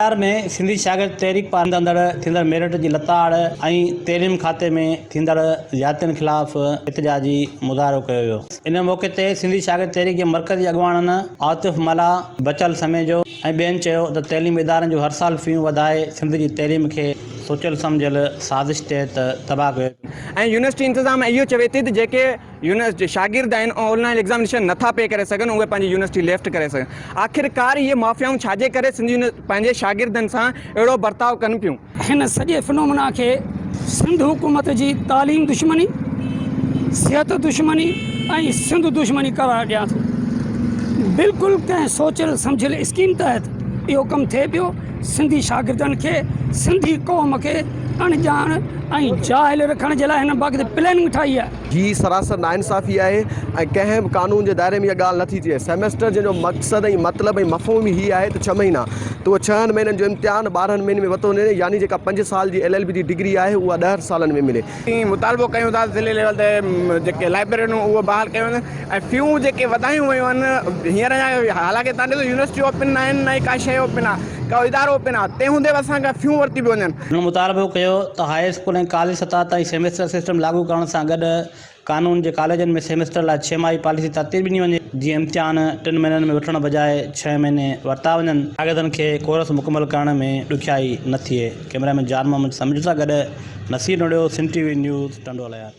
बिहार में सिंधी शागिर्द तहरीक पारां अंदर थींदड़ मेरिट जी लताड़ ऐं तइलीम खाते में थींदड़ ज़्यादतियुनि ख़िलाफ़ एहतिजाजी मुज़ाहिरो कयो वियो। इन मौक़े ते सिंधी शागिर्द तहरीक जे मर्कज़ी अॻुवाणनि आतिफ़ मला, बचल समेजो ऐं ॿियनि चयो त तइलीमी इदारनि जूं हर साल फ़ीयूं वधाए सिंध जी तइलीम खे सोचियल सम्झियल साज़िश तहत तबाह कयो। ऐं यूनिवर्सिटी इंतज़ाम इहो चवे थी त जेके शागिर्द आहिनि ऑनलाइन एग्ज़ामिनेशन नथा पे करे सघनि उहे पंहिंजी यूनिवर्सिटी लेफ्ट करे सघनि। आख़िरकार इहे माफ़ियाऊं छाजे करे सिंधी पंहिंजे शागिर्दनि सां अहिड़ो बर्ताव कनि पियूं। हिन सॼे फिनोमिना खे सिंध हुकूमत जी तालीम दुश्मनी, सिहत दुश्मनी ऐं सिंध दुश्मनी करार ॾियां थो। बिल्कुलु कंहिं सोचियल सम्झियल स्कीम तहत इहो कमु थिए पियो। सिंधी शागिर्दनि खे, सिंधी क़ौम खे अणॼाण ऐं जाहिल रखण जे लाइ हिन बाबति प्लैनिंग ठाही आहे। ही सरासर नाइंसाफ़ी आहे ऐं कंहिं बि कानून जे दायरे में इहा ॻाल्हि नथी थिए। सेमेस्टर जो मक़सदु ऐं मतिलबु ऐं मफ़हूम ही आहे त 6 महीना, त उहो 6 महीननि जो इम्तिहान 12 महीननि में वरितो वञे, यानी जेका 5 साल जी LLB जी डिग्री आहे उहा 10 सालनि में मिले। मुतालबो कयूं था ज़िले लेवल ते जेके लाइब्रेरियूं उहे बहाल कयूं आहिनि ऐं फ़ियूं जेके वधायूं वियूं आहिनि। हींअर हालांकि तव्हां ॾिसो यूनिवर्सिटी ओपन आहिनि, न का शइ ओपन आहे, का इदारो ओपन आहे, तंहिं हूंदे बि असांखां फ़ियूं वरिती पियूं वञनि। हुन मुतालबो कयो त हाई स्कूल ऐं कॉलेज सतह ताईं सेमेस्टर सिस्टम लागू करण सां गॾु कानून जे कॉलेजनि में सेमेस्टर लाइ 6 माही पॉलिसी तरतीब ॾिनी वञे, जीअं इम्तिहान 3 महीननि में वठण बजाए 6 महीने वरिता वञनि। शागिर्दनि खे कोर्स मुकमल करण में ॾुखियाई न थिए। कैमरामैन जान मोहम्मद समिझ सां गॾु नसीर नोड़ियो, सिंध TV न्यूज़ टंडोला।